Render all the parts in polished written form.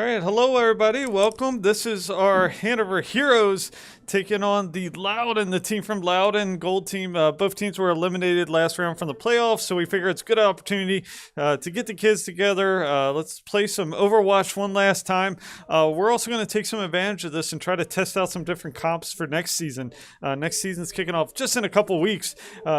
All right, hello everybody. Welcome. This is our Hanover Heroes taking on the Loudoun, the team from Loudoun, Gold team. Both teams were eliminated last round from the playoffs, so we figure it's a good opportunity to get the kids together. Let's play some Overwatch one last time. We're also going to take some advantage of this and try to test out some different comps for next season. Next season's kicking off just in a couple weeks,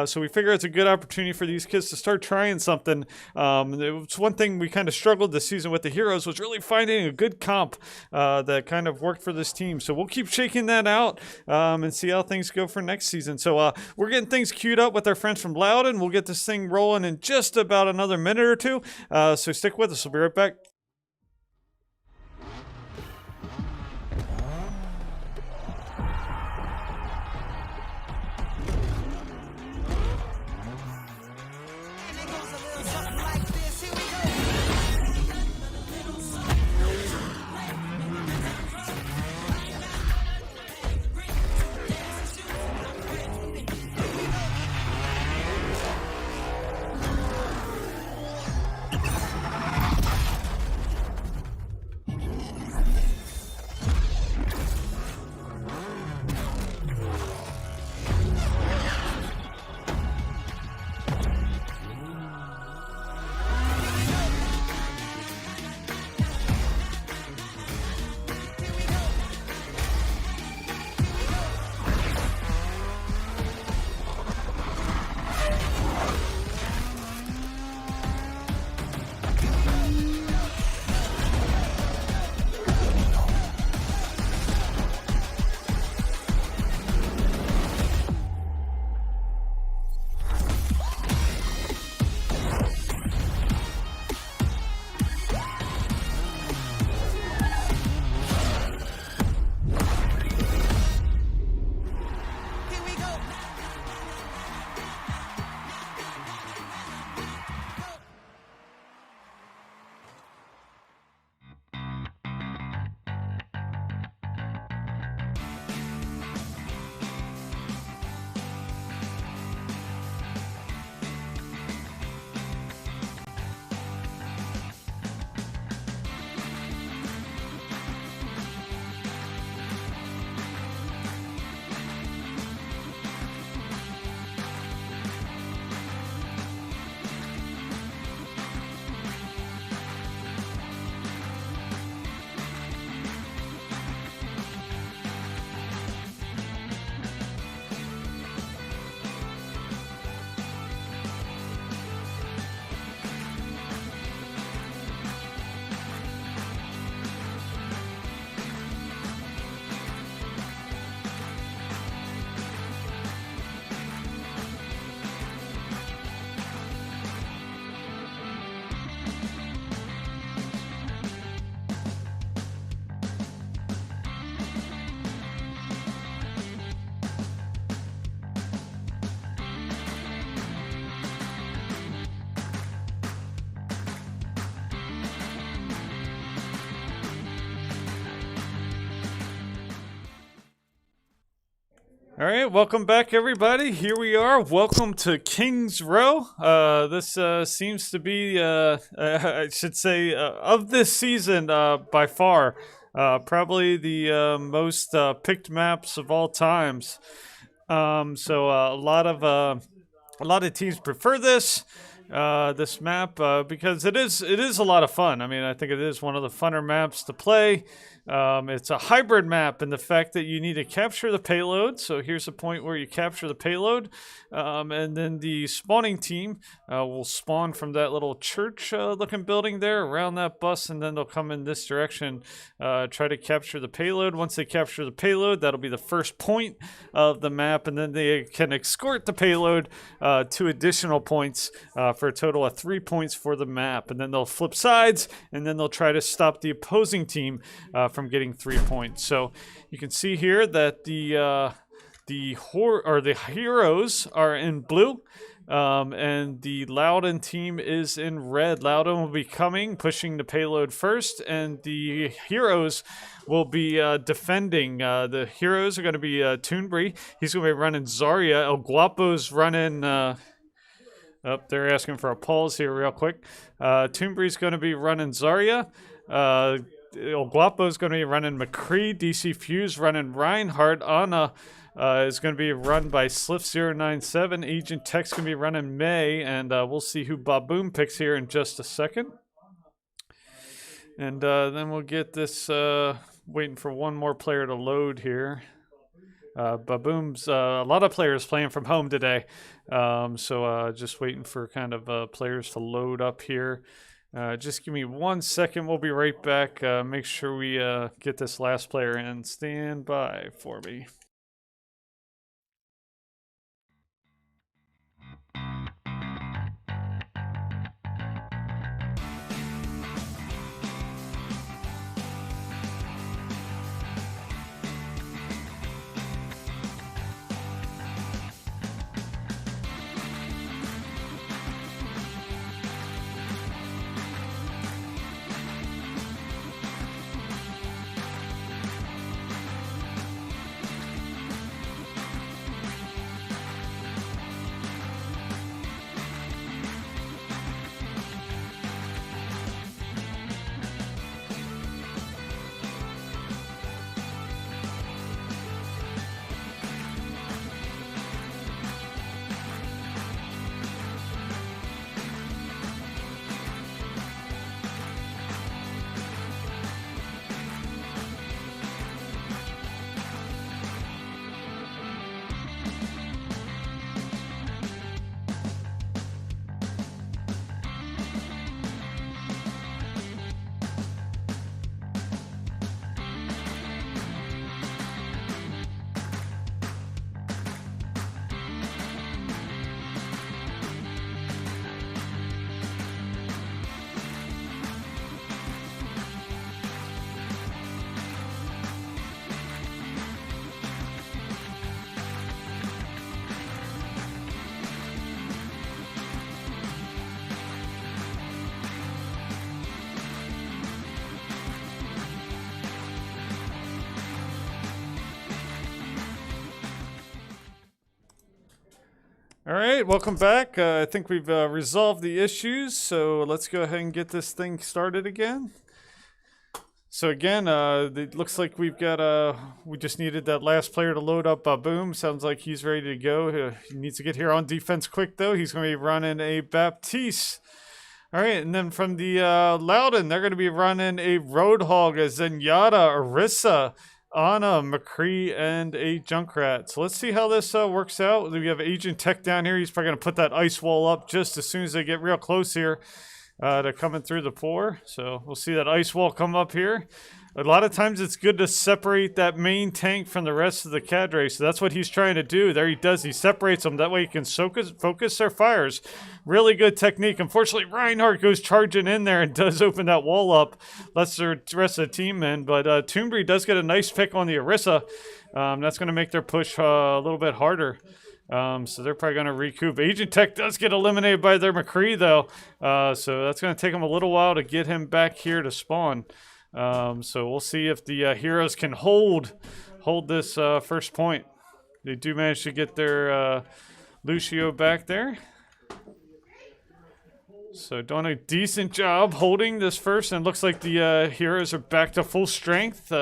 so we figure it's a good opportunity for these kids to start trying something. It's one thing we kind of struggled this season with the Heroes was really finding a good comp that kind of worked for this team. So we'll keep shaking that out and see how things go for next season. So we're getting things queued up with our friends from Loudoun. We'll get this thing rolling in just about another minute or two. So stick with us. We'll be right back. All right, welcome back, everybody. Here we are. Welcome to Kings Row. This seems to be, I should say, of this season, by far, probably the most picked maps of all times. So a lot of teams prefer this map because it is a lot of fun. I mean, I think it is one of the funner maps to play. It's a hybrid map in the fact that you need to capture the payload. So here's a point where you capture the payload, and then the spawning team will spawn from that little church looking building there around that bus, and then they'll come in this direction, try to capture the payload. Once they capture the payload, that'll be the first point of the map, and then they can escort the payload to additional points for a total of 3 points for the map. And then they'll flip sides, and then they'll try to stop the opposing team from getting 3 points. So you can see here that the Heroes are in blue, and the Loudoun team is in red. Loudoun will be coming, pushing the payload first, and the Heroes will be defending. The Heroes are going to be Toonbury. He's going to be running Zarya. El Guapo's running... they're asking for a pause here real quick. Toonbury's going to be running Zarya. Guapo's going to be running McCree. DC Fuse running Reinhardt. Anna is going to be run by Sliff097. Agent Tech's going to be running May. And we'll see who Baboom picks here in just a second. And then we'll get this, waiting for one more player to load here. Baboom's, a lot of players playing from home today. So just waiting for kind of players to load up here. Just give me 1 second. We'll be right back. Make sure we get this last player in. Stand by for me. All right, welcome back. I think we've resolved the issues, so let's go ahead and get this thing started again. So again, it looks like we've got, we just needed that last player to load up Baboom. Sounds like he's ready to go. He needs to get here on defense quick, though. He's going to be running a Baptiste. All right, and then from the Loudoun, they're going to be running a Roadhog, a Zenyatta, Orisa, Anna, McCree, and a Junkrat. So let's see how this works out. We have Agent Tech down here. He's probably going to put that ice wall up just as soon as they get real close here to coming through the pour. So we'll see that ice wall come up here. A lot of times it's good to separate that main tank from the rest of the cadre. So that's what he's trying to do. There he does. He separates them. That way he can focus their fires. Really good technique. Unfortunately, Reinhardt goes charging in there and does open that wall up. Lets the rest of the team in. But Toonbury does get a nice pick on the Orisa. That's going to make their push a little bit harder. So they're probably going to recoup. Agent Tech does get eliminated by their McCree, though. So that's going to take him a little while to get him back here to spawn. So we'll see if the Heroes can hold this first point. They do manage to get their Lucio back there. So doing a decent job holding this first, and it looks like the Heroes are back to full strength.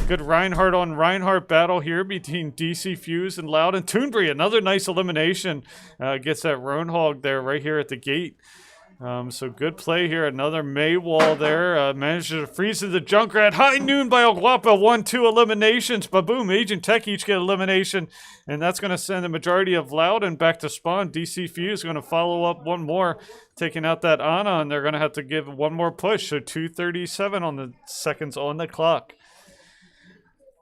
Good Reinhardt on Reinhardt battle here between DC Fuse and Loudoun. Toonbury, another nice elimination. Gets that Roadhog there right here at the gate. So good play here. Another May wall there. Manages to freeze the Junkrat. High noon by Aguapa. 1-2 eliminations. Baboom, Agent Tech each get elimination. And that's going to send the majority of Loudoun back to spawn. DC Fuse going to follow up one more, taking out that Ana. And they're going to have to give one more push. So 2:37 on the seconds on the clock.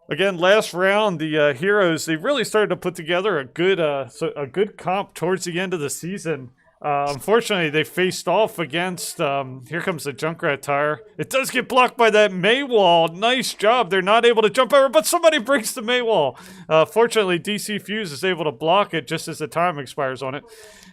Again, last round, the Heroes, they really started to put together a good comp towards the end of the season. Unfortunately, they faced off against, here comes the Junkrat tire. It does get blocked by that May wall. Nice job. They're not able to jump over, but somebody breaks the May wall. Fortunately, DC Fuse is able to block it just as the time expires on it.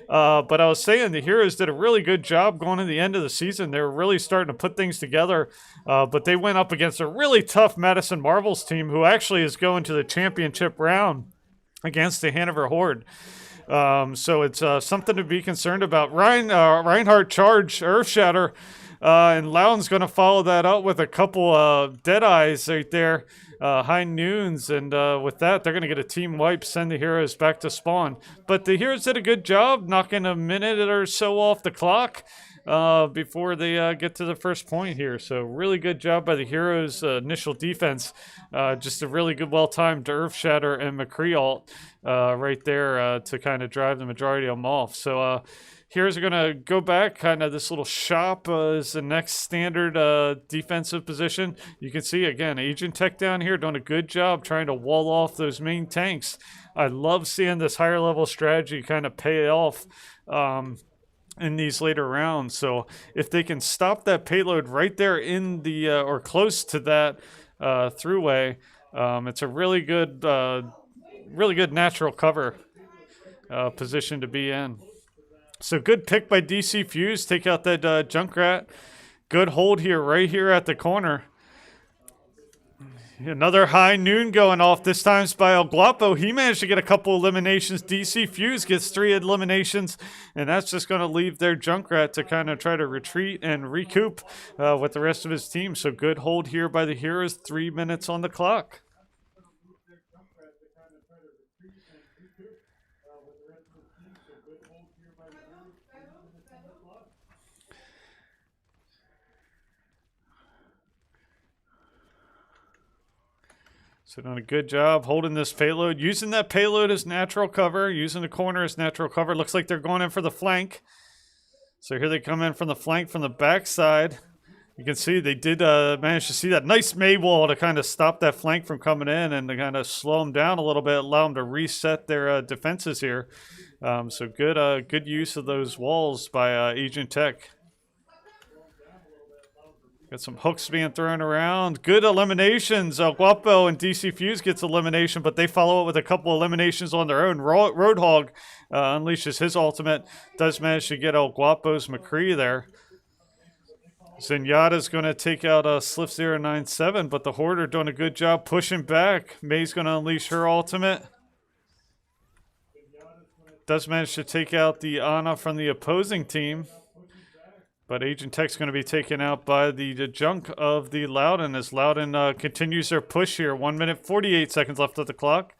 But I was saying the Heroes did a really good job going to the end of the season. They were really starting to put things together, but they went up against a really tough Madison Marvels team who actually is going to the championship round against the Hanover Horde. So it's something to be concerned about. Reinhardt charge, Earth Shatter. And Loudoun's going to follow that up with a couple dead eyes right there, high noons. And with that, they're going to get a team wipe, send the Heroes back to spawn. But the Heroes did a good job knocking a minute or so off the clock before they get to the first point here. So really good job by the Heroes' initial defense. Just a really good, well-timed Earth Shatter and McCree ult right there to kind of drive the majority of them off. So Heroes are going to go back. Kind of this little shop is the next standard defensive position. You can see, again, Agent Tech down here doing a good job trying to wall off those main tanks. I love seeing this higher level strategy kind of pay off in these later rounds. So if they can stop that payload right there in the or close to that throughway, it's a really good natural cover position to be in. So good pick by DC Fuse. Take out that Junkrat. Good hold here, right here at the corner. Another high noon going off, this time by El Guapo. He managed to get a couple eliminations. DC Fuse gets 3 eliminations, and that's just going to leave their Junkrat to kind of try to retreat and recoup with the rest of his team. So good hold here by the Heroes. 3 minutes on the clock. So doing a good job holding this payload, using that payload as natural cover, using the corner as natural cover. Looks like they're going in for the flank. So here they come in from the flank from the backside. You can see they did manage to see that nice May wall to kind of stop that flank from coming in and to kind of slow them down a little bit, allow them to reset their defenses here. So good use of those walls by Agent Tech. Got some hooks being thrown around. Good eliminations. Guapo and DC Fuse gets elimination, but they follow it with a couple eliminations on their own. Roadhog unleashes his ultimate. Does manage to get El Guapo's McCree there. Zenyatta's going to take out Sliff 097, but the Horde are doing a good job pushing back. May's going to unleash her ultimate. Does manage to take out the Ana from the opposing team. But Agent Tech's going to be taken out by the junk of the Loudoun as Loudoun continues their push here. 1 minute, 48 seconds left of the clock.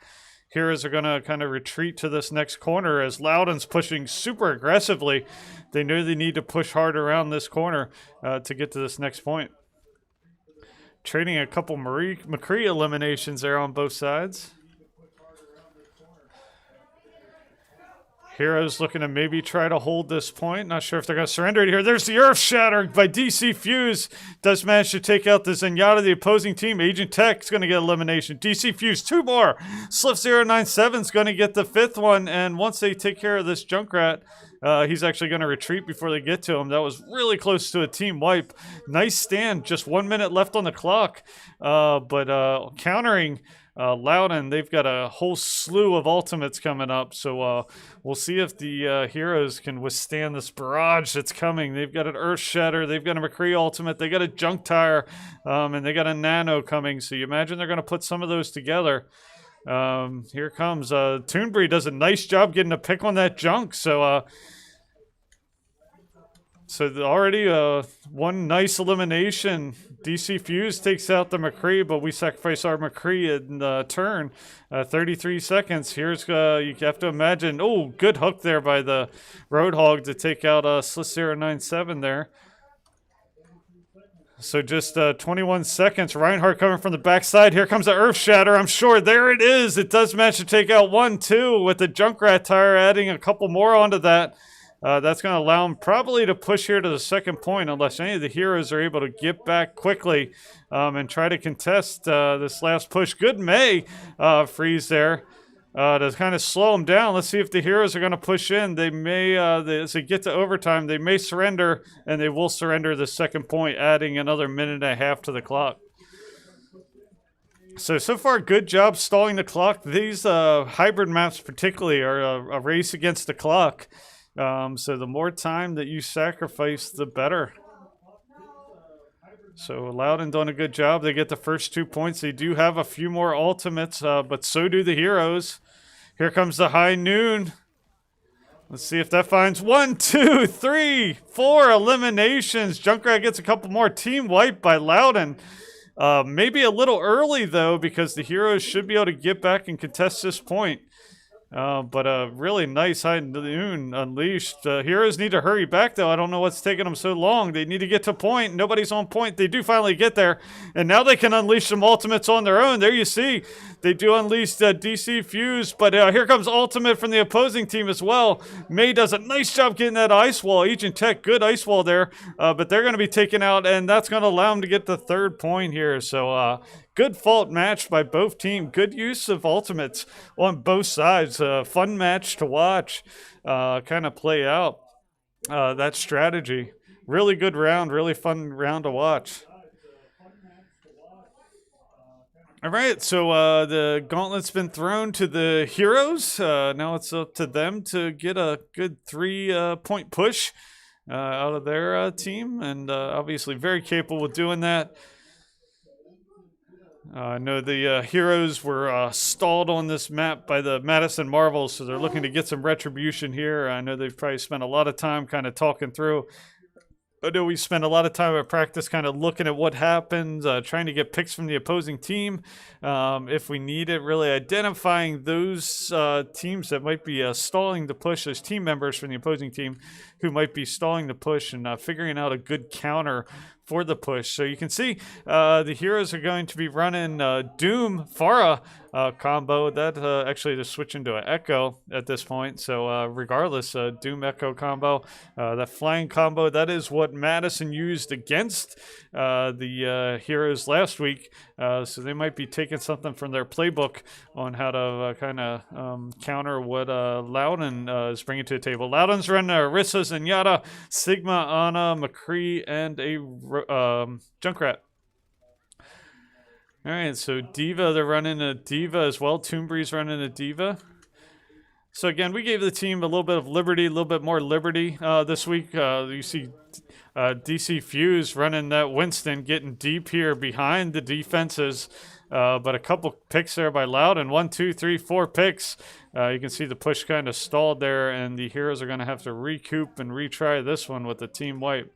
Heroes are going to kind of retreat to this next corner as Loudoun's pushing super aggressively. They know they need to push hard around this corner to get to this next point. Trading a couple McCree eliminations there on both sides. Heroes looking to maybe try to hold this point. Not sure if they're going to surrender it here. There's the Earth Shatter by DC Fuse. Does manage to take out the Zenyatta, the opposing team. Agent Tech is going to get elimination. DC Fuse, 2 more. Sliff 097 is going to get the 5th one. And once they take care of this Junkrat, he's actually going to retreat before they get to him. That was really close to a team wipe. Nice stand. Just 1 minute left on the clock. But countering Loudoun, they've got a whole slew of ultimates coming up, so we'll see if the Heroes can withstand this barrage that's coming. They've got an Earth Shatter, they've got a McCree ultimate, they got a Junk Tire, and they got a Nano coming, so you imagine they're going to put some of those together. Here comes Toonbury does a nice job getting a pick on that Junk, so already one nice elimination. DC Fuse takes out the McCree, but we sacrifice our McCree in turn. 33 seconds. Here's you have to imagine. Oh, good hook there by the Roadhog to take out Sliss 097 there. So just 21 seconds. Reinhardt coming from the backside. Here comes the Earth Shatter. I'm sure. There it is. It does manage to take out 1, 2 with the Junkrat Tire adding a couple more onto that. That's going to allow them probably to push here to the second point unless any of the Heroes are able to get back quickly and try to contest this last push. Good May freeze there to kind of slow them down. Let's see if the Heroes are going to push in. They may, as they get to overtime, they may surrender, and they will surrender the second point, adding another minute and a half to the clock. So far, good job stalling the clock. These hybrid maps particularly are a race against the clock. So the more time that you sacrifice, the better. So Loudoun doing a good job. They get the first 2 points. They do have a few more ultimates, but so do the Heroes. Here comes the high noon. Let's see if that finds 1, 2, 3, 4 eliminations. Junkrat gets a couple more. Team wiped by Loudoun. Maybe a little early, though, because the Heroes should be able to get back and contest this point. But a really nice High Noon unleashed. Heroes need to hurry back, though. I don't know what's taking them so long. They need to get to point. Nobody's on point. They do finally get there. And now they can unleash some ultimates on their own. There you see. They do unleash DC Fuse. But here comes ultimate from the opposing team as well. May does a nice job getting that ice wall. Agent Tech, good ice wall there. But they're going to be taken out, and that's going to allow them to get the third point here. So, good fault match by both teams. Good use of ultimates on both sides. Fun match to watch kind of play out that strategy. Really good round. Really fun round to watch. All right, so the gauntlet's been thrown to the Heroes. Now it's up to them to get a good 3-point push out of their team. And obviously very capable of doing that. I know the Heroes were stalled on this map by the Madison Marvels, so they're looking to get some retribution here. I know they've probably spent a lot of time kind of talking through. I know we spent a lot of time at practice kind of looking at what happened, trying to get picks from the opposing team if we need it, really identifying those teams that might be stalling the push, those team members from the opposing team who might be stalling the push, and figuring out a good counter for the push. So you can see the Heroes are going to be running Doom Pharah combo. That actually to switch into an Echo at this point. So regardless, Doom Echo combo, that flying combo, that is what Madison used against the Heroes last week. So they might be taking something from their playbook on how to kind of counter what Loudoun is bringing to the table. Loudoun's running Orisa, Zenyatta, Sigma, Ana, McCree, and a Junkrat. All right, so D.Va, they're running a D.Va as well. Toonbree's running a D.Va. So again, we gave the team a little bit of liberty, a little bit more liberty this week. You see DC Fuse running that Winston, getting deep here behind the defenses. But a couple picks there by Loudoun. 1, 2, 3, 4 picks. You can see the push kind of stalled there, and the Heroes are going to have to recoup and retry this one with the team wipe.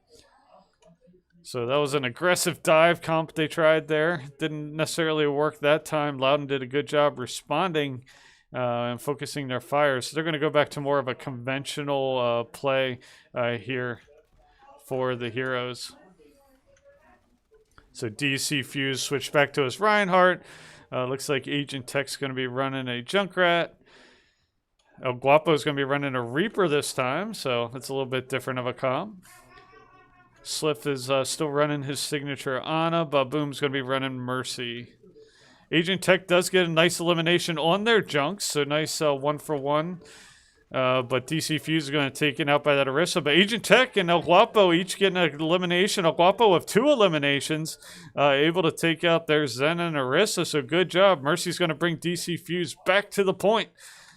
So that was an aggressive dive comp they tried there. Didn't necessarily work that time. Loudoun did a good job responding and focusing their fire. So they're going to go back to more of a conventional play here for the Heroes. So DC Fuse switched back to his Reinhardt. Looks like Agent Tech's going to be running a Junkrat. El Guapo is going to be running a Reaper this time, so that's a little bit different of a comp. Sliff is still running his signature Ana. Baboom's going to be running Mercy. Agent Tech does get a nice elimination on their Junks, so nice 1-for-1. But DC Fuse is going to take it out by that Orisa. But Agent Tech and El Guapo each getting an elimination. El Guapo with 2 eliminations, able to take out their Zen and Orisa. So good job. Mercy's going to bring DC Fuse back to the point.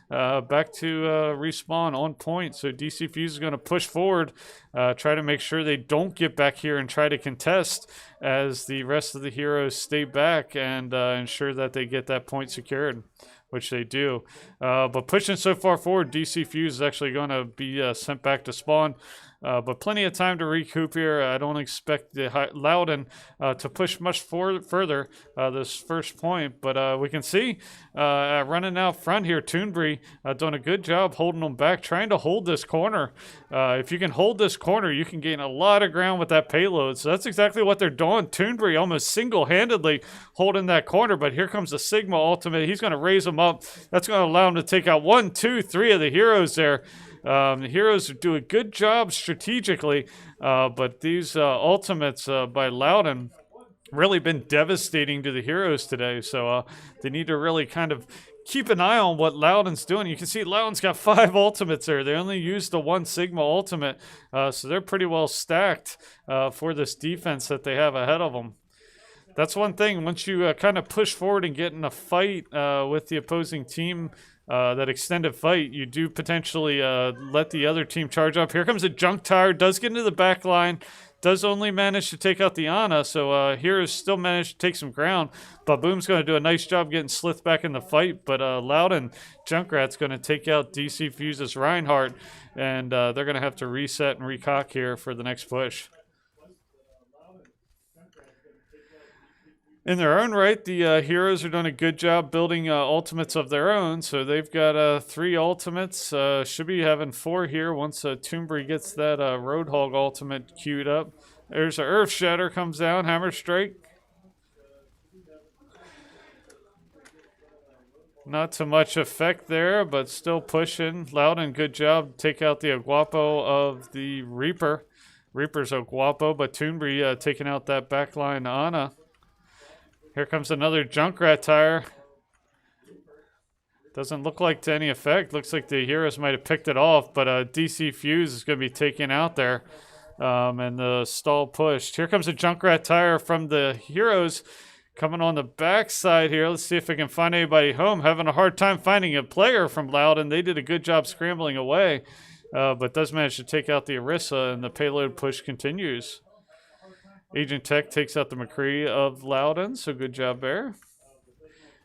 Back to respawn on point. So DC Fuse is going to push forward, try to make sure they don't get back here and try to contest as the rest of the Heroes stay back and ensure that they get that point secured, which they do. But pushing so far forward, DC Fuse is actually going to be sent back to spawn. But plenty of time to recoup here. I don't expect the Loudoun to push much further this first point. But we can see running out front here, Toonbree doing a good job holding them back, trying to hold this corner. If you can hold this corner, you can gain a lot of ground with that payload. So that's exactly what they're doing. Toonbree almost single-handedly holding that corner. But here comes the Sigma ultimate. He's going to raise them up. That's going to allow him to take out 1, 2, 3 of the Heroes there. The Heroes do a good job strategically, but these ultimates by Loudoun really been devastating to the Heroes today. So they need to really kind of keep an eye on what Loudoun's doing. You can see Loudoun's got 5 ultimates there. They only used the 1 Sigma ultimate, so they're pretty well stacked for this defense that they have ahead of them. That's one thing. Once you kind of push forward and get in a fight with the opposing team, that extended fight, you do potentially let the other team charge up. Here comes a Junk Tower, does get into the back line. does only manage to take out the Ana, so Heroes still managed to take some ground. Baboom's going to do a nice job getting Slith back in the fight, but Loudoun Junkrat's going to take out DC Fuse's Reinhardt, and they're going to have to reset and recock here for the next push. In their own right, the Heroes are doing a good job building ultimates of their own. So they've got 3 ultimates. Should be having 4 here once Toombury gets that Roadhog ultimate queued up. There's an Earth Shatter comes down, Hammer Strike. Not too much effect there, but still pushing. Loudoun, good job. Take out the Aguapo of the Reaper. Reaper's Aguapo, but Toombury taking out that backline Ana. Here comes another Junkrat tire. Doesn't look like to any effect. Looks like the Heroes might have picked it off, but DC Fuse is going to be taken out there. And the stall pushed. Here comes a Junkrat tire from the Heroes coming on the backside here. Let's see if I can find anybody home. Having a hard time finding a player from Loudoun. They did a good job scrambling away, but does manage to take out the Orisa, and the payload push continues. Agent Tech takes out the McCree of Loudoun, so good job there.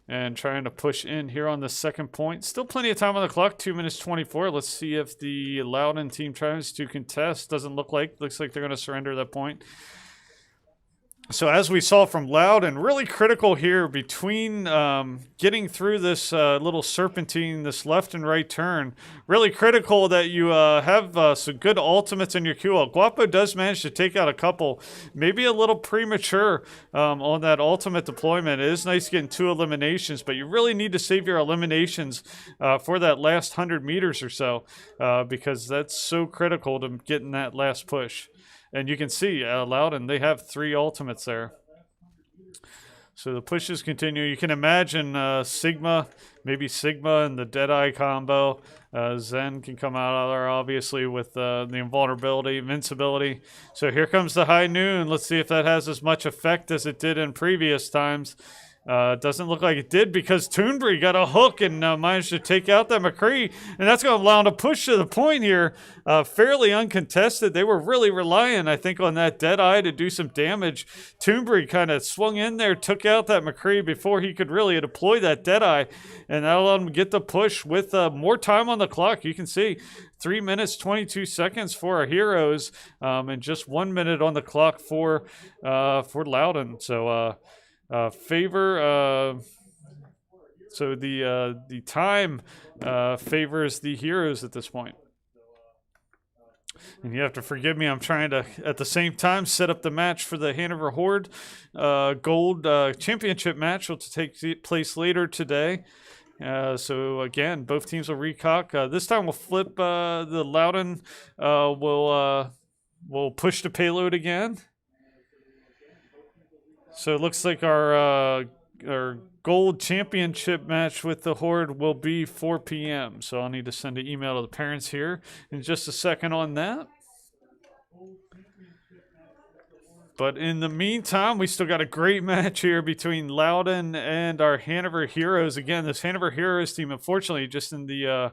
And trying to push in here on the second point. Still plenty of time on the clock, 2 minutes 24. Let's see if the Loudoun team tries to contest. Doesn't look like. Looks like they're going to surrender that point. So as we saw from Loudoun, really critical here between getting through this little serpentine, this left and right turn. Really critical that you have some good ultimates in your queue. Guapo does manage to take out a couple, maybe a little premature on that ultimate deployment. It is nice getting 2 eliminations, but you really need to save your eliminations for that last 100 meters or so because that's so critical to getting that last push. And you can see Loudoun, they have 3 ultimates there. So the pushes continue. You can imagine Sigma, maybe Sigma and the Deadeye combo. Zen can come out of there, obviously, with the invulnerability, invincibility. So here comes the High Noon. Let's see if that has as much effect as it did in previous times. Doesn't look like it did because Toonbury got a hook and managed to take out that McCree, and that's going to allow him to push to the point here. Fairly uncontested. They were really relying, I think, on that Deadeye to do some damage. Toonbury kind of swung in there, took out that McCree before he could really deploy that Deadeye, and that allowed him to get the push with more time on the clock. You can see 3 minutes, 22 seconds for our Heroes, and just 1 minute on the clock for Loudoun. So, so the time favors the Heroes at this point. And you have to forgive me, I'm trying to at the same time set up the match for the Hanover Horde Gold Championship match, which will take place later today. So again, both teams will recock. This time we'll flip the Loudoun will push the payload again. So it looks like our Gold Championship match with the Horde will be 4 p.m. So I'll need to send an email to the parents here in just a second on that. But in the meantime, we still got a great match here between Loudoun and our Hanover Heroes. Again, this Hanover Heroes team, unfortunately, just in the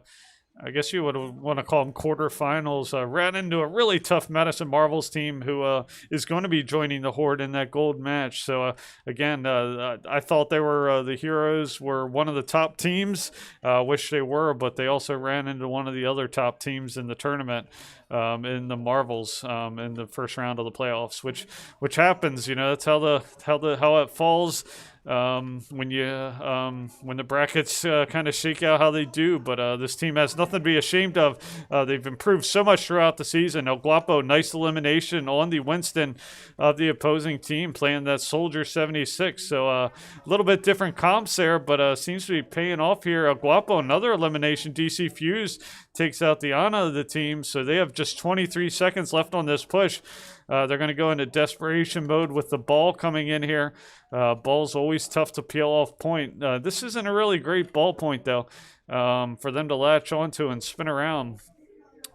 I guess you would want to call them quarterfinals, ran into a really tough Madison Marvels team who is going to be joining the Horde in that gold match. So, again, I thought they were the Heroes were one of the top teams. Wish they were, but they also ran into one of the other top teams in the tournament in the Marvels in the first round of the playoffs, which happens. You know, that's how it falls. When the brackets kind of shake out how they do, but this team has nothing to be ashamed of. They've improved so much throughout the season. El Guapo, nice elimination on the Winston of the opposing team, playing that Soldier 76. So a little bit different comps there, but seems to be paying off here. El Guapo, another elimination. DC Fuse takes out the Ana of the team, so they have just 23 seconds left on this push. They're going to go into desperation mode with the ball coming in here. Ball's always tough to peel off point. This isn't a really great ball point, though, for them to latch onto and spin around.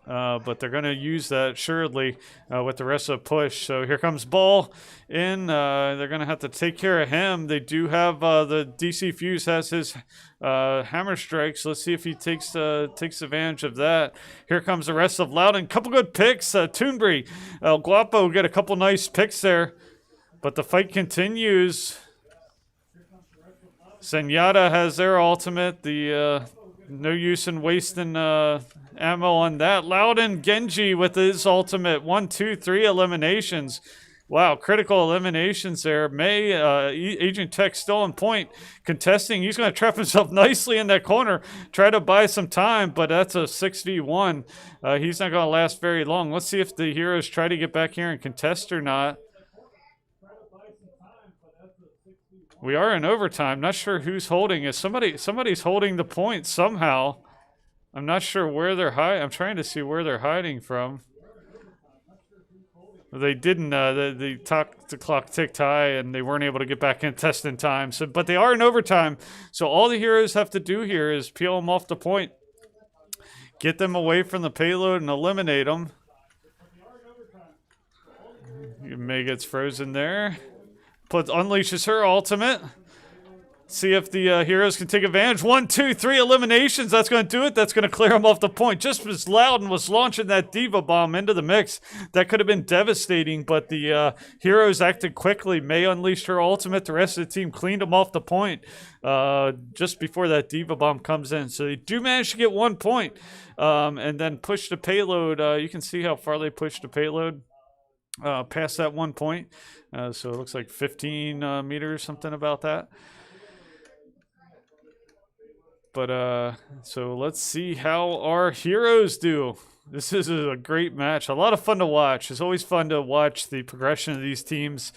but they're going to use that assuredly with the rest of the push. So here comes Ball in. They're going to have to take care of him. They do have the DC Fuse has his hammer strikes. Let's see if he takes advantage of that. Here comes the rest of Loudoun. Couple good picks. Toonbury, El Guapo get a couple nice picks there, but the fight continues. Zenyatta has their ultimate. The no use in wasting ammo on that. Loudoun Genji with his ultimate. 1, 2, 3 eliminations. Wow, critical eliminations there. May, Agent Tech still on point, contesting. He's going to trap himself nicely in that corner, try to buy some time, but that's a 6v1. He's not going to last very long. Let's see if the Heroes try to get back here and contest or not. We are in overtime. Not sure who's holding it. Somebody's holding the point somehow. I'm not sure where they're hiding. I'm trying to see where they're hiding from. They didn't. The clock ticked high, and they weren't able to get back in test in time. So, but they are in overtime. So all the Heroes have to do here is peel them off the point, get them away from the payload, and eliminate them. May gets frozen there. Unleashes her ultimate. See if the Heroes can take advantage. 1, 2, 3 eliminations. That's going to do it. That's going to clear them off the point. Just as Loudoun was launching that Diva Bomb into the mix, that could have been devastating, but the Heroes acted quickly. May unleashed her ultimate. The rest of the team cleaned them off the point just before that Diva Bomb comes in. So they do manage to get 1 point and then push the payload. You can see how far they pushed the payload. Past that 1 point. So it looks like 15 meters, something about that. But so let's see how our Heroes do. This is a great match. A lot of fun to watch. It's always fun to watch the progression of these teams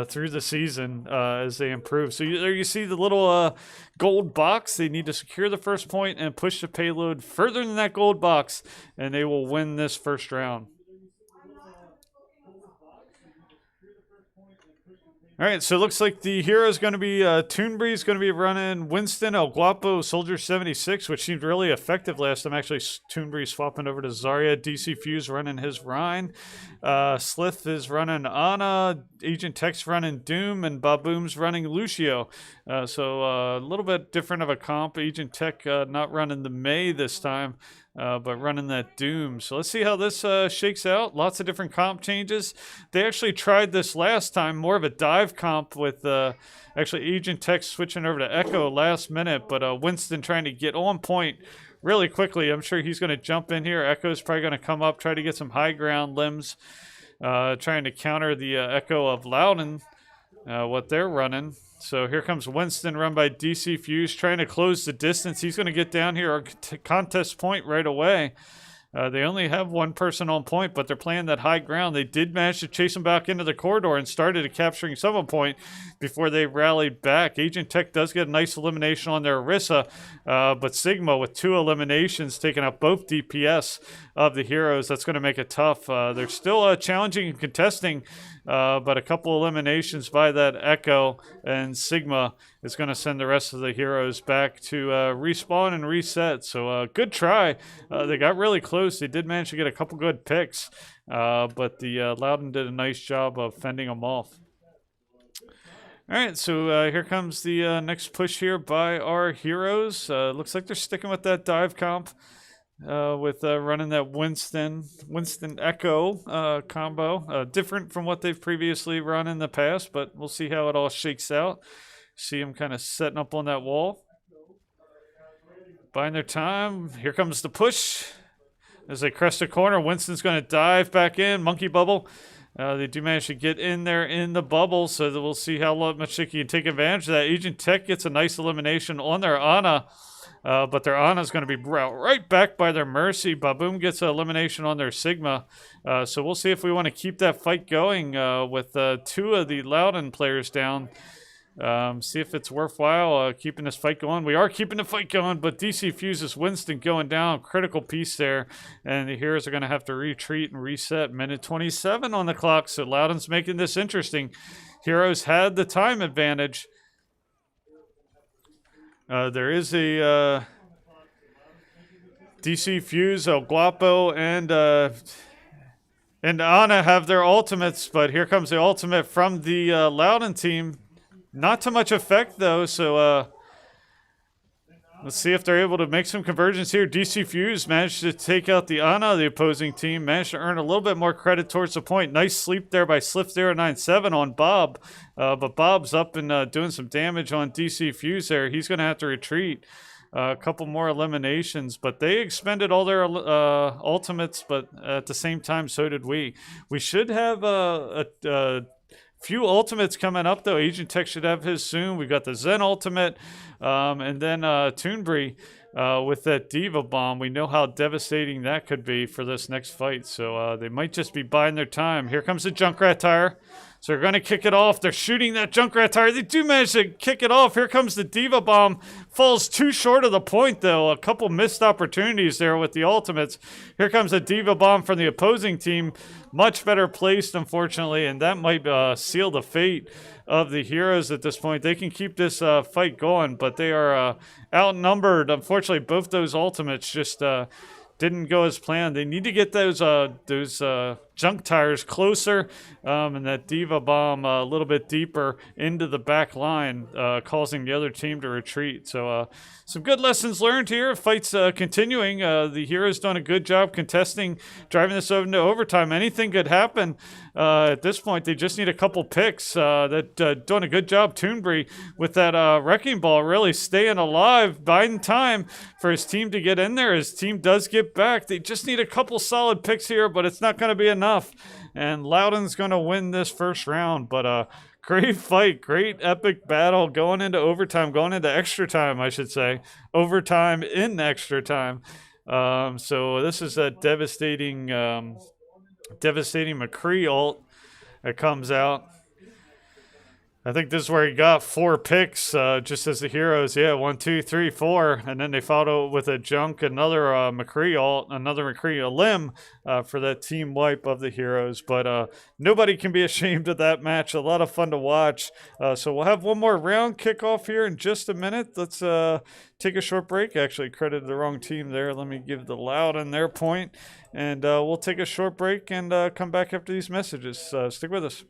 through the season as they improve. So there you see the little gold box. They need to secure the first point and push the payload further than that gold box, and they will win this first round. All right, so it looks like the hero is going to be Toonbury's going to be running Winston, El Guapo, Soldier 76, which seemed really effective last time. Actually, Toonbury swapping over to Zarya, DC Fuse running his Rhine, Slith is running Ana, Agent Tech's running Doom, and Baboom's running Lucio. So a little bit different of a comp. Agent Tech not running the May this time. But running that Doom. So let's see how this shakes out. Lots of different comp changes. They actually tried this last time, more of a dive comp with actually Agent Tech switching over to Echo last minute, but Winston trying to get on point really quickly. I'm sure he's going to jump in here. Echo's probably going to come up, try to get some high ground limbs, trying to counter the Echo of Loudoun, what they're running. So here comes Winston, run by DC Fuse, trying to close the distance. He's going to get down here, our contest point right away. They only have one person on point, but they're playing that high ground. They did manage to chase him back into the corridor and started capturing some of point before they rallied back. Agent Tech does get a nice elimination on their Orisa, but Sigma with 2 eliminations taking out both DPS of the Heroes. That's going to make it tough. They're still challenging and contesting, but a couple eliminations by that Echo and Sigma is going to send the rest of the Heroes back to respawn and reset. So good try. They got really close. They did manage to get a couple good picks, but the Loudoun did a nice job of fending them off. All right, so here comes the next push here by our Heroes. Looks like they're sticking with that dive comp with running that Winston Echo combo. Different from what they've previously run in the past, but we'll see how it all shakes out. See them kind of setting up on that wall. Buying their time. Here comes the push. As they crest the corner, Winston's going to dive back in. Monkey bubble. They do manage to get in there in the bubble, so that we'll see how much they can take advantage of that. Agent Tech gets a nice elimination on their Ana, but their Ana is going to be brought right back by their Mercy. Baboom gets an elimination on their Sigma. So we'll see if we want to keep that fight going with 2 of the Loudoun players down. See if it's worthwhile keeping this fight going. We are keeping the fight going, but DC Fuses Winston going down. Critical piece there, and the Heroes are going to have to retreat and reset. Minute 27 on the clock, so Loudoun's making this interesting. Heroes had the time advantage. There is a DC Fuse, El Guapo, and Ana have their ultimates, but here comes the ultimate from the Loudoun team. Not too much effect, though, so let's see if they're able to make some conversions here. DC Fuse managed to take out the Ana, the opposing team, managed to earn a little bit more credit towards the point. Nice sleep there by Slip097 on Bob, but Bob's up and doing some damage on DC Fuse there. He's going to have to retreat. A couple more eliminations, but they expended all their ultimates, but at the same time, so did we. We should have a few ultimates coming up, though. Agent Tech should have his soon. We've got the Zen ultimate, and then Toonbury with that Diva Bomb. We know how devastating that could be for this next fight, so they might just be biding their time. Here comes the Junkrat tire. So they're going to kick it off. They're shooting that Junkrat tire. They do manage to kick it off. Here comes the Diva Bomb. Falls too short of the point, though. A couple missed opportunities there with the ultimates. Here comes the Diva Bomb from the opposing team. Much better placed, unfortunately, and that might seal the fate of the Heroes at this point. They can keep this fight going, but they are outnumbered. Unfortunately, both those ultimates just didn't go as planned. They need to get those junk tires closer, and that Diva Bomb a little bit deeper into the back line, causing the other team to retreat. So some good lessons learned here. Fights continuing. The Heroes done a good job contesting, driving this over into overtime. Anything could happen at this point. They just need a couple picks. That doing a good job, Toonbury, with that wrecking ball, really staying alive, biding time for his team to get in there. His team does get back. They just need a couple solid picks here, but it's not going to be enough. And Loudoun's going to win this first round. But great fight, great epic battle going into overtime, going into extra time, I should say. Overtime in extra time. So this is a devastating McCree ult that comes out. I think this is where he got 4 picks, just as the Heroes. Yeah, 1, 2, 3, 4. And then they followed with a junk, another McCree ult, another McCree limb for that team wipe of the Heroes. But nobody can be ashamed of that match. A lot of fun to watch. So we'll have one more round kickoff here in just a minute. Let's take a short break. Actually, credited the wrong team there. Let me give the Loudoun their point. And we'll take a short break and come back after these messages. Stick with us.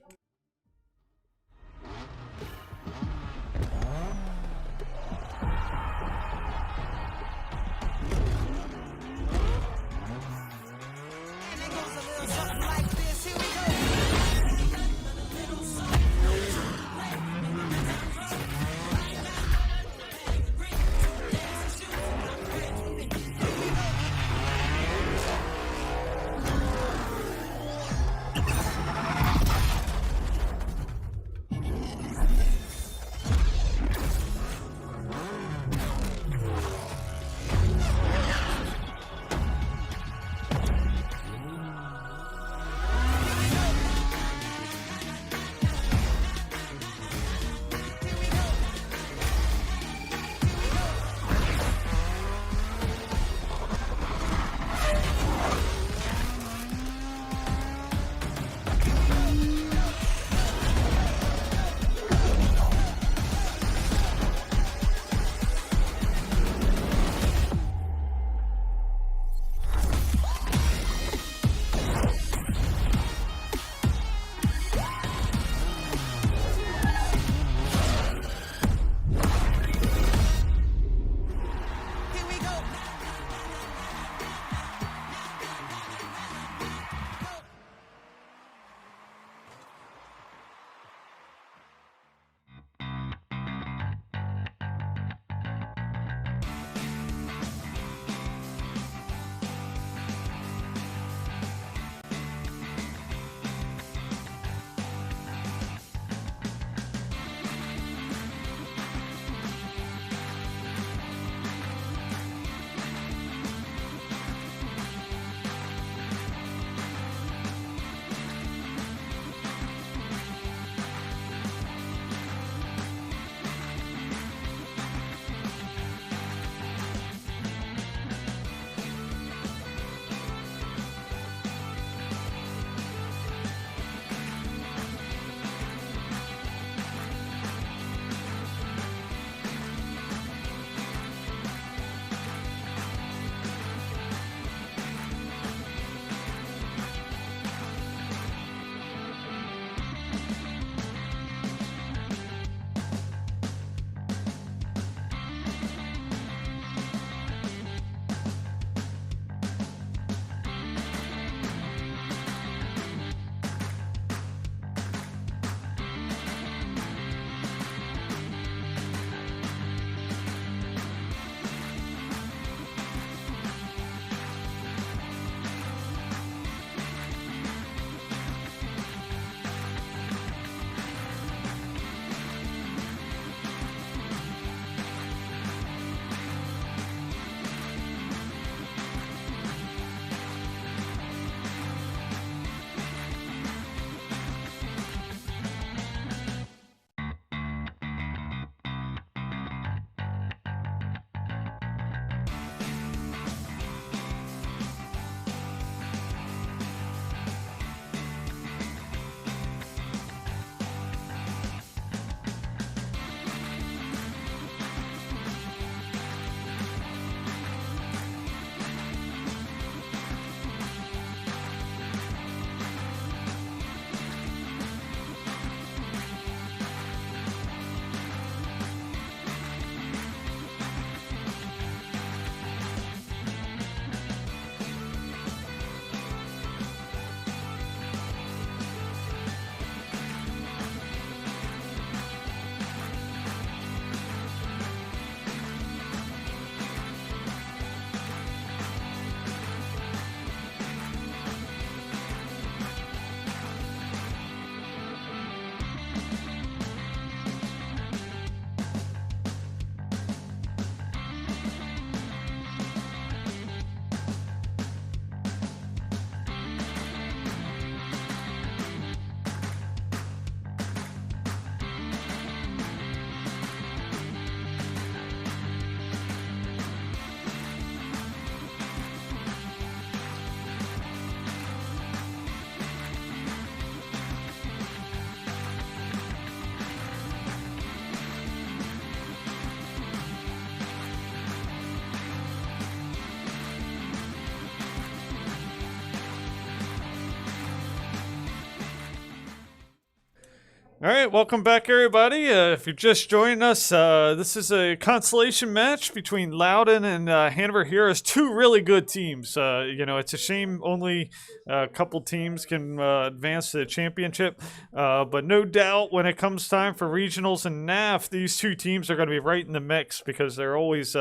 All right, welcome back, everybody. If you're just joining us, this is a consolation match between Loudoun and Hanover Heroes, two really good teams. It's a shame only a couple teams can advance to the championship, but no doubt when it comes time for regionals and NAF, these two teams are going to be right in the mix because they're always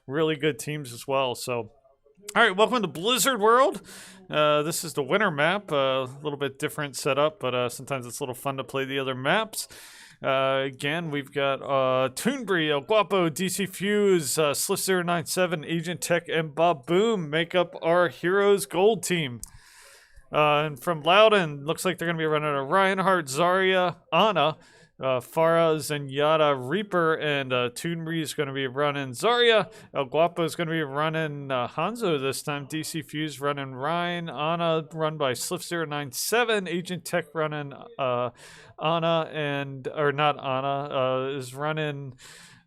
really good teams as well. So, all right, welcome to Blizzard World. This is the winter map, a little bit different setup, but sometimes it's a little fun to play the other maps. Again, we've got Toonbury, El Guapo, DC Fuse, Sliff097, Agent Tech, and Bob Boom make up our Heroes Gold team. And from Loudoun, looks like they're going to be running a Reinhardt, Zarya, Ana, Farah, Zenyatta, Reaper, and Toonbury is going to be running Zarya. El Guapo is going to be running Hanzo this time. DC Fuse running Ryan. Ana run by Sliff097. Agent Tech running Ana, is running...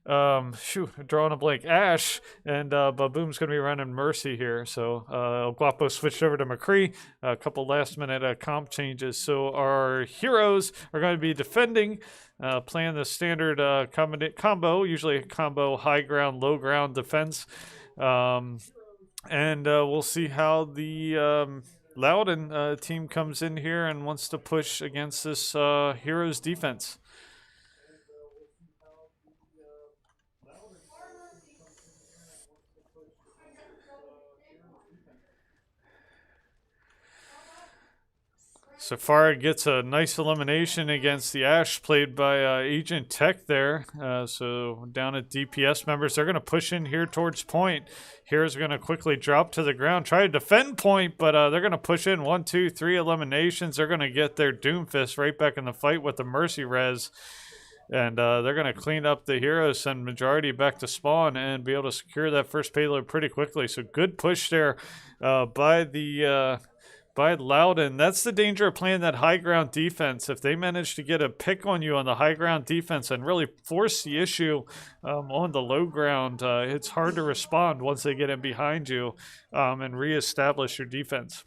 drawing a blank. Ash and Baboom's going to be running Mercy here. So El Guapo switched over to McCree. A couple last minute comp changes. So our heroes are going to be defending, playing the standard combo, usually a combo high ground, low ground defense. And we'll see how the Loudoun team comes in here and wants to push against this heroes defense. So Farah gets a nice elimination against the Ashe played by Agent Tech there. So down at DPS members, they're going to push in here towards point. Heroes are going to quickly drop to the ground, try to defend point, but they're going to push in 1, 2, 3 eliminations. They're going to get their Doomfist right back in the fight with the Mercy Res. And they're going to clean up the heroes, send majority back to spawn, and be able to secure that first payload pretty quickly. So good push there by Loudoun. That's the danger of playing that high ground defense. If they manage to get a pick on you on the high ground defense and really force the issue on the low ground, it's hard to respond once they get in behind you and reestablish your defense.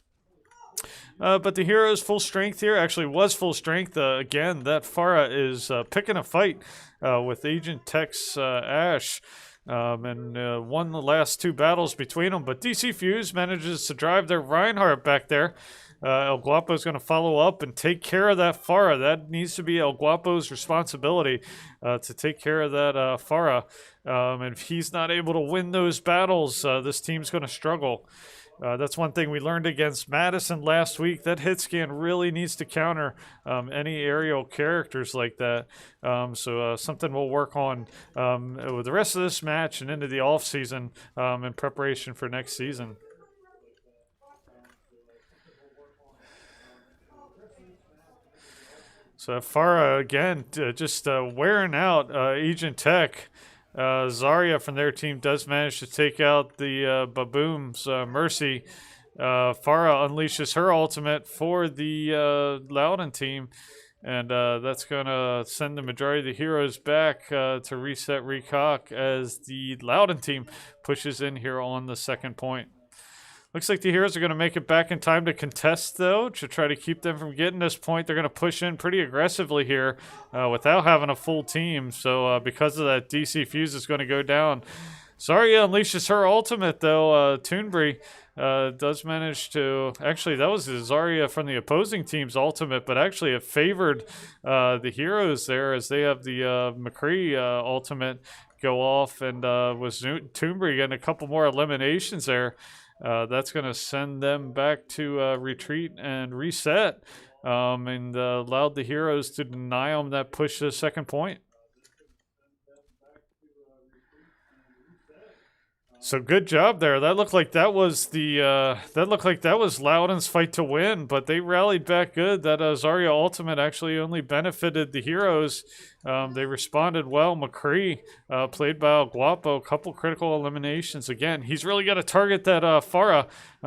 But the heroes full strength here, actually was full strength. Again, that Farah is picking a fight with Agent Tech's Ashe. And won the last two battles between them. But DC Fuse manages to drive their Reinhardt back there. El Guapo is going to follow up and take care of that Farah. That needs to be El Guapo's responsibility to take care of that Farah. And if he's not able to win those battles, this team's going to struggle. That's one thing we learned against Madison last week. That hit scan really needs to counter any aerial characters like that. So something we'll work on with the rest of this match and into the off season in preparation for next season. So Farah again just wearing out Agent Tech. Zarya from their team does manage to take out the Baboom's Mercy. Farah unleashes her ultimate for the Loudoun team, and that's going to send the majority of the heroes back to reset recock as the Loudoun team pushes in here on the second point. Looks like the heroes are going to make it back in time to contest, though, to try to keep them from getting this point. They're going to push in pretty aggressively here without having a full team. So because of that, DC Fuse is going to go down. Zarya unleashes her ultimate, though. Toonbury does manage to... Actually, that was the Zarya from the opposing team's ultimate, but actually it favored the heroes there as they have the McCree ultimate go off, and was Toonbury getting a couple more eliminations there. That's going to send them back to retreat and reset and allowed the heroes to deny them that push to the second point. So good job there. That looked like that was Loudoun's fight to win, but they rallied back good. That Zarya ultimate actually only benefited the heroes. They responded well. McCree, played by El Guapo, a couple critical eliminations. Again, he's really got to target that Farah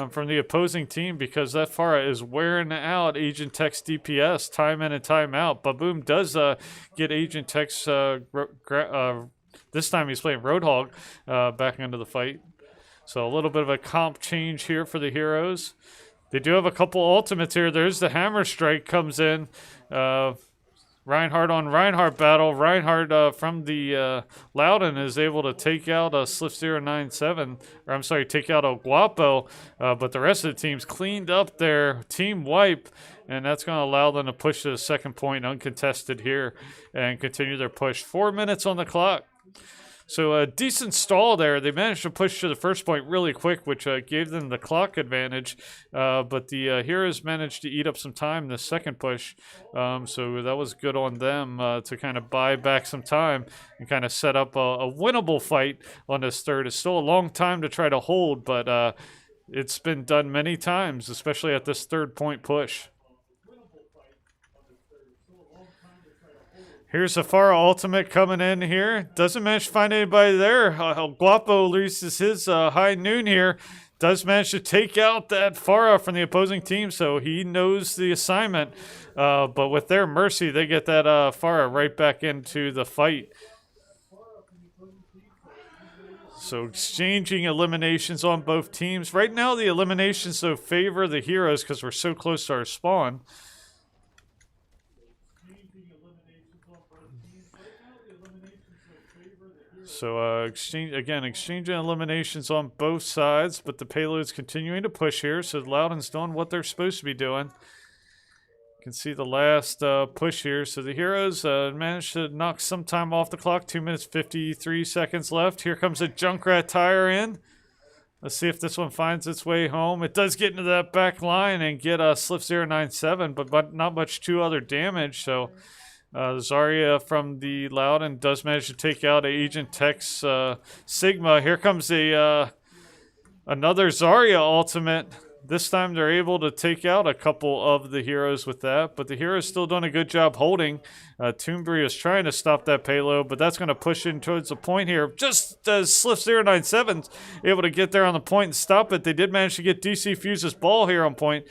from the opposing team because that Farah is wearing out Agent Tech's DPS time in and time out. Baboom does get Agent Tech's this time he's playing Roadhog back into the fight. So a little bit of a comp change here for the heroes. They do have a couple ultimates here. There's the Hammer Strike comes in. Right Reinhardt on Reinhardt battle. Reinhardt from the Loudoun is able to take out Sliff 097, or I'm sorry, take out El Guapo, but the rest of the team's cleaned up their team wipe, and that's going to allow them to push to the second point uncontested here and continue their push. 4 minutes on the clock. So a decent stall there. They managed to push to the first point really quick, which gave them the clock advantage. But the Heroes managed to eat up some time in the second push. So that was good on them to kind of buy back some time and kind of set up a winnable fight on this third. It's still a long time to try to hold, but it's been done many times, especially at this third point push. Here's a Farah ultimate coming in here. Doesn't manage to find anybody there. El Guapo loses his high noon here. Does manage to take out that Farah from the opposing team, so he knows the assignment. But with their mercy, they get that Farah right back into the fight. So exchanging eliminations on both teams. Right now, the eliminations, though, favor the Heroes because we're so close to our spawn. So exchanging eliminations on both sides, but the payload's continuing to push here. So Loudoun's doing what they're supposed to be doing. You can see the last push here. So the Heroes managed to knock some time off the clock. 2 minutes, 53 seconds left. Here comes a Junkrat tire in. Let's see if this one finds its way home. It does get into that back line and get Sliff 097, but not much to other damage. So Zarya from the Loudoun does manage to take out Agent Tech's Sigma. Here comes another Zarya ultimate. This time they're able to take out a couple of the Heroes with that, but the Heroes still doing a good job holding. Toonbury is trying to stop that payload, but that's going to push in towards the point here. Just as Sliff 097's able to get there on the point and stop it. They did manage to get DC Fuse's ball here on point,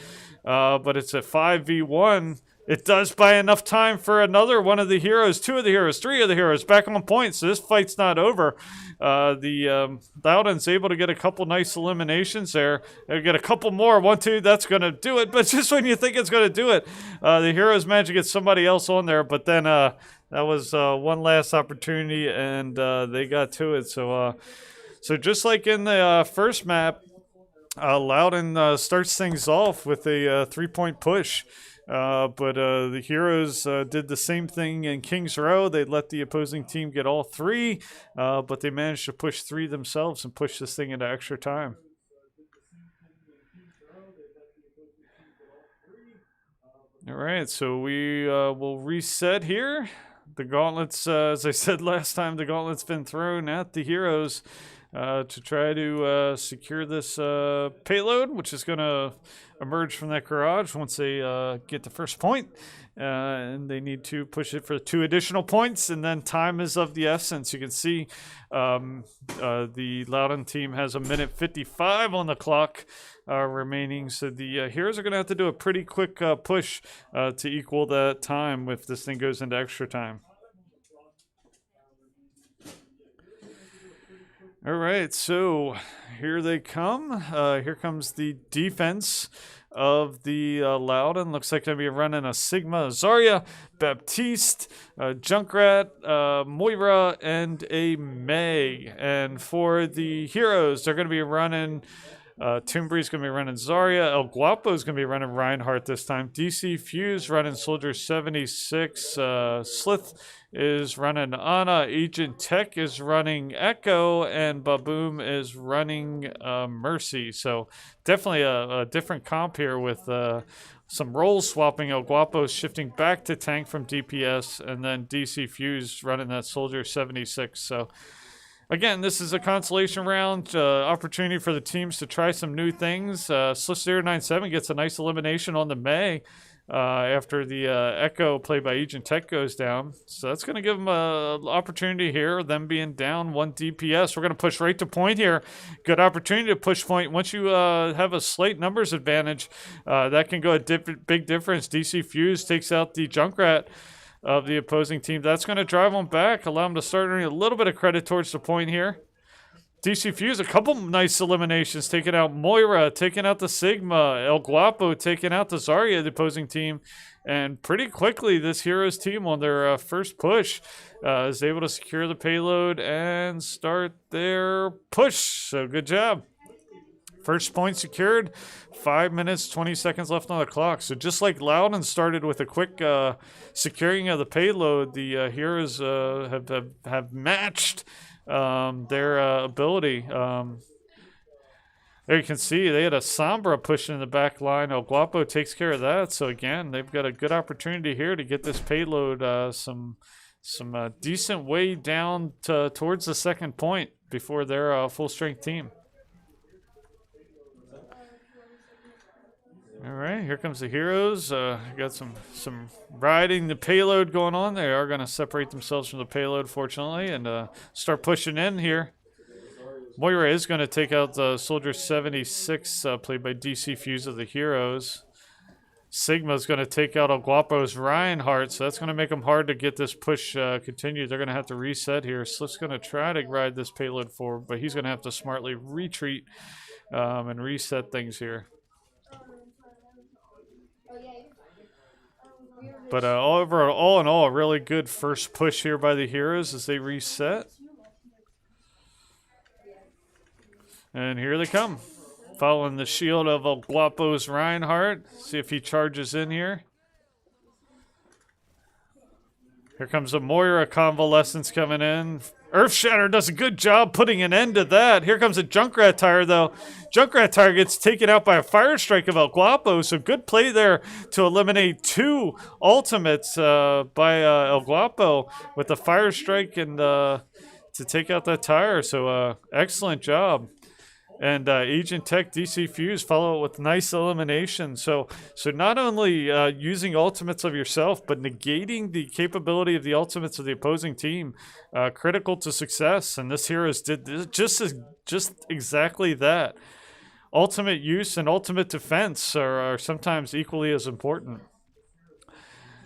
but it's a 5v1. It does buy enough time for another one of the Heroes, 2 of the Heroes, 3 of the Heroes back on point. So this fight's not over. The Loudoun's able to get a couple nice eliminations there. They'll get a couple more. 1, 2, that's going to do it. But just when you think it's going to do it, the Heroes managed to get somebody else on there. But then that was one last opportunity, and they got to it. So just like in the first map, Loudoun starts things off with a 3-point push. But the Heroes did the same thing in Kings Row. They let the opposing team get all 3, but they managed to push 3 themselves and push this thing into extra time. All right, so we will reset here. The gauntlets, as I said last time, the gauntlet's been thrown at the Heroes to try to secure this payload, which is going to emerge from that garage once they get the first point. And they need to push it for 2 additional points, and then time is of the essence. You can see the Loudoun team has 1 minute 55 on the clock remaining, so the Heroes are going to have to do a pretty quick push to equal that time if this thing goes into extra time. All right, so here they come. Here comes the defense of the Loudoun. Looks like they'll be running a Sigma, Zarya, Baptiste, Junkrat, Moira, and a May. And for the Heroes, they're going to be running Toonbury's going to be running Zarya. El Guapo is going to be running Reinhardt this time. DC Fuse running Soldier 76. Slith is running Ana. Agent Tech is running Echo. And Baboom is running Mercy. So definitely a different comp here with some role swapping. El Guapo shifting back to tank from DPS. And then DC Fuse running that Soldier 76. So again, this is a consolation round, opportunity for the teams to try some new things. Sliff 097 gets a nice elimination on the May after the Echo played by Agent Tech goes down. So that's going to give them an opportunity here, them being down 1 DPS. We're going to push right to point here. Good opportunity to push point. Once you have a slight numbers advantage, that can go a big difference. DC Fuse takes out the Junkrat of the opposing team. That's going to drive them back, allow them to start earning a little bit of credit towards the point here. DC Fuse, a couple nice eliminations, taking out Moira, taking out the Sigma, El Guapo taking out the Zarya, the opposing team. And pretty quickly, this Heroes team on their first push is able to secure the payload and start their push. So good job. First point secured, 5 minutes, 20 seconds left on the clock. So just like Loudoun started with a quick securing of the payload, the Heroes have matched their ability. There you can see they had a Sombra pushing in the back line. El Guapo takes care of that. So again, they've got a good opportunity here to get this payload some decent way down towards the second point before their full strength team. All right, here comes the Heroes. Got some riding the payload going on. They are going to separate themselves from the payload, fortunately, and start pushing in here. Moira is going to take out the Soldier 76, played by DC Fuse of the Heroes. Sigma's going to take out El Guapo's Reinhardt, so that's going to make them hard to get this push continued. They're going to have to reset here. Sliff's going to try to ride this payload forward, but he's going to have to smartly retreat and reset things here. But all in all, a really good first push here by the Heroes as they reset. And here they come. Following the shield of El Guapo's Reinhardt. See if he charges in here. Here comes a Moira Convalescence coming in. Earthshatter does a good job putting an end to that. Here comes a Junkrat Tire, though. Junkrat Tire gets taken out by a Fire Strike of El Guapo, so good play there to eliminate two ultimates by El Guapo with the Fire Strike and to take out that Tire. So excellent job. And Agent Tech DC Fuse follow it with nice elimination. So not only using ultimates of yourself, but negating the capability of the ultimates of the opposing team, critical to success. And this Heroes did this, just exactly that. Ultimate use and ultimate defense are sometimes equally as important.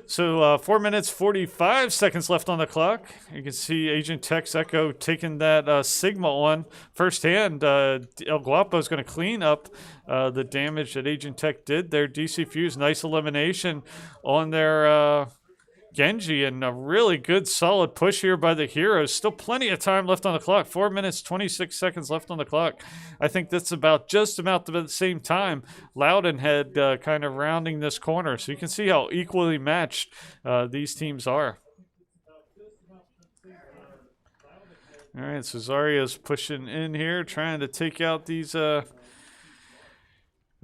So 4 minutes, 45 seconds left on the clock. You can see Agent Tech's Echo taking that Sigma on firsthand. El Guapo is going to clean up the damage that Agent Tech did there. DC Fuse, nice elimination on their Genji, and a really good solid push here by the Heroes. Still plenty of time left on the clock. 4 minutes, 26 seconds left on the clock. I think that's just about the same time Loudoun had kind of rounding this corner. So you can see how equally matched these teams are. All right, so Zarya's pushing in here, trying to take out these...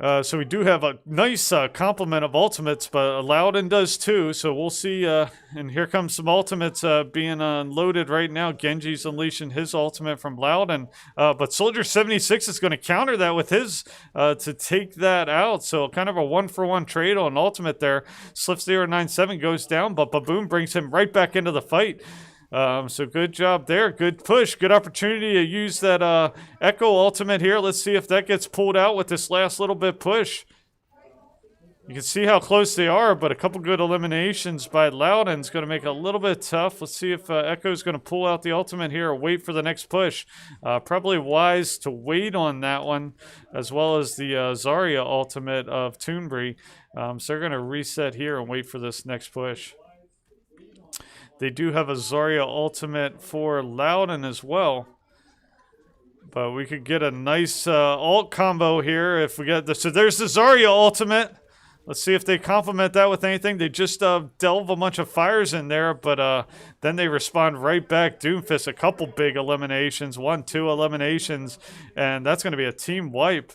So we do have a nice complement of ultimates, but Loudoun does too. So we'll see. And here comes some ultimates being unloaded right now. Genji's unleashing his ultimate from Loudoun. But Soldier 76 is going to counter that with his to take that out. So kind of a one-for-one trade on ultimate there. Sliff 097 goes down, but Baboon brings him right back into the fight. So good job there. Good push. Good opportunity to use that Echo ultimate here. Let's see if that gets pulled out with this last little bit push. You can see how close they are, but a couple good eliminations by Loudoun is going to make it a little bit tough. Let's see if Echo is going to pull out the ultimate here or wait for the next push. Probably wise to wait on that one, as well as the Zarya ultimate of Toonbury. So they're going to reset here and wait for this next push. They do have a Zarya ultimate for Loudoun as well. But we could get a nice ult combo here if we get this. So there's the Zarya ultimate. Let's see if they complement that with anything. They just delve a bunch of fires in there, but then they respond right back. Doomfist, a couple big eliminations, 1-2 eliminations, and that's going to be a team wipe.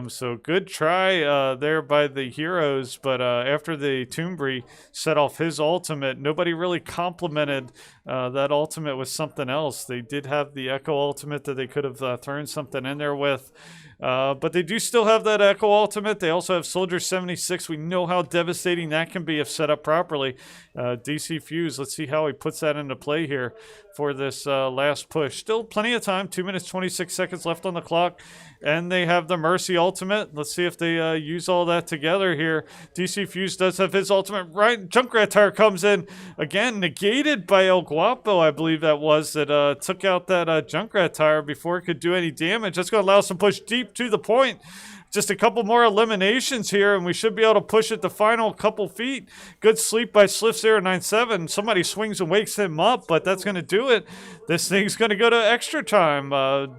So good try there by the Heroes, but after the Toonbury set off his ultimate, nobody really complemented that ultimate with something else. They did have the Echo ultimate that they could have thrown something in there with. But they do still have that Echo ultimate. They also have Soldier 76. We know how devastating that can be if set up properly. DC Fuse, let's see how he puts that into play here for this last push. Still plenty of time, 2 minutes, 26 seconds left on the clock. And they have the Mercy ultimate. Let's see if they use all that together here. DC Fuse does have his ultimate. Right, Junkrat Tire comes in. Again, negated by El Guapo. Guapo, I believe that was, that took out that Junkrat tire before it could do any damage. That's going to allow us to push deep to the point. Just a couple more eliminations here, and we should be able to push it the final couple feet. Good sleep by Sliff097. Somebody swings and wakes him up, but that's going to do it. This thing's going to go to extra time.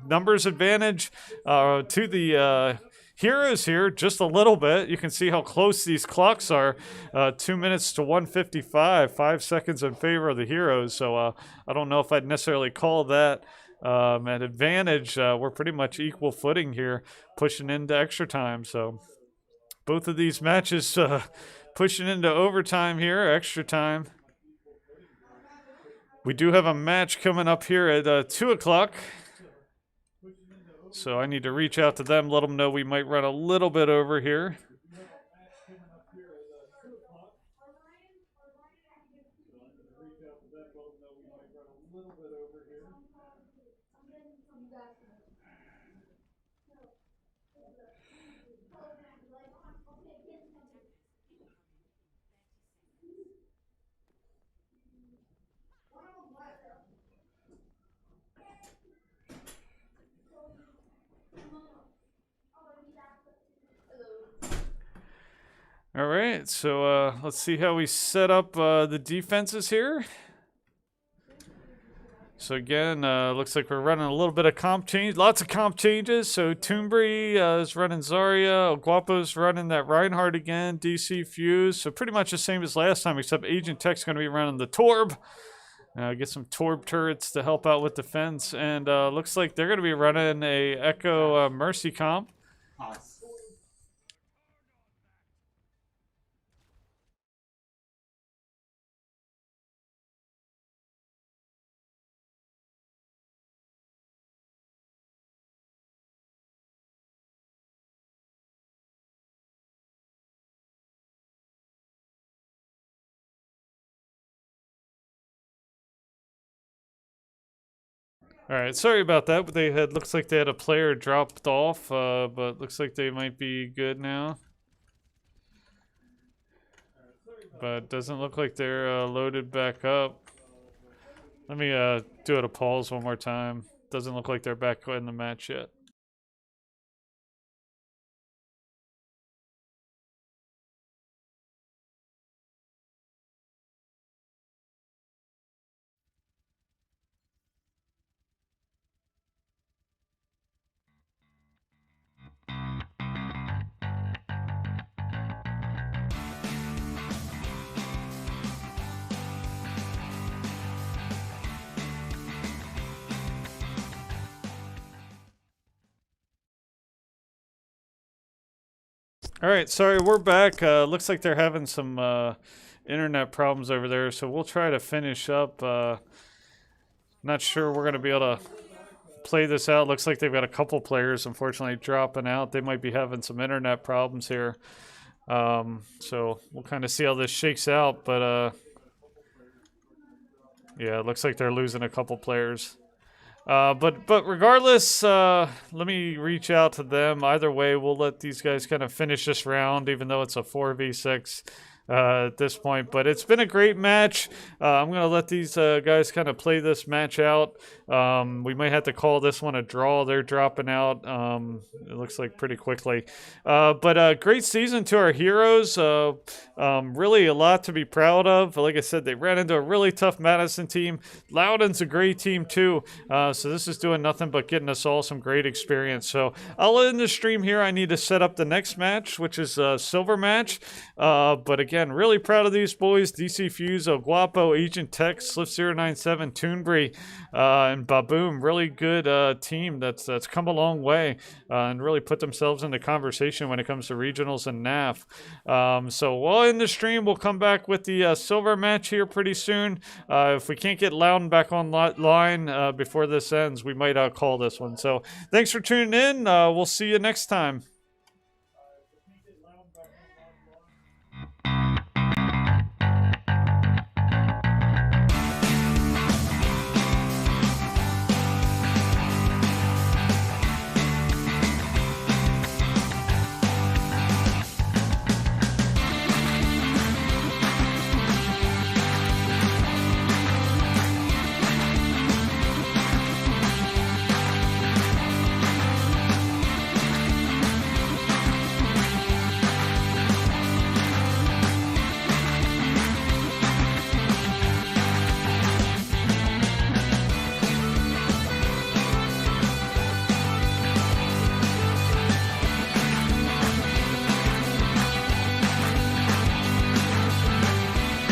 Numbers advantage to the Heroes here, just a little bit. You can see how close these clocks are. 2 minutes to 1:55, 5 seconds in favor of the Heroes. So I don't know if I'd necessarily call that an advantage. We're pretty much equal footing here, pushing into extra time. So both of these matches pushing into overtime here, extra time. We do have a match coming up here at 2 o'clock. So I need to reach out to them, let them know we might run a little bit over here. All right, so let's see how we set up the defenses here. So again, looks like we're running a little bit of comp change, lots of comp changes. So Toonbury is running Zarya, Guapo's running that Reinhardt again, DC Fuse. So pretty much the same as last time, except Agent Tech's going to be running the Torb. Get some Torb turrets to help out with defense, and looks like they're going to be running a Echo Mercy comp. All right, sorry about that, but looks like they had a player dropped off, but looks like they might be good now. But doesn't look like they're loaded back up. Let me do it a pause one more time. Doesn't look like they're back in the match yet. All right, sorry, we're back. Looks like they're having some internet problems over there, so we'll try to finish up. Not sure we're going to be able to play this out. Looks like they've got a couple players, unfortunately, dropping out. They might be having some internet problems here. So we'll kind of see how this shakes out, but yeah, it looks like they're losing a couple players. But regardless, let me reach out to them. Either way, we'll let these guys kind of finish this round, even though it's a 4v6 at this point. But it's been a great match. I'm going to let these guys kind of play this match out. We might have to call this one a draw. They're dropping out, it looks like, pretty quickly. But great season to our Heroes. Really a lot to be proud of. Like I said, they ran into a really tough Madison team. Loudoun's a great team too. So this is doing nothing but getting us all some great experience. So I'll end the stream here. I need to set up the next match, which is a silver match. But again, really proud of these boys. DC Fuse, Guapo, Agent Tech, Sliff097, Toonbury, and Baboom. Really good team that's come a long way and really put themselves in the conversation when it comes to regionals and NAF. So while in the stream, we'll come back with the silver match here pretty soon. If we can't get Loudoun back online before this ends, we might call this one. So thanks for tuning in. We'll see you next time.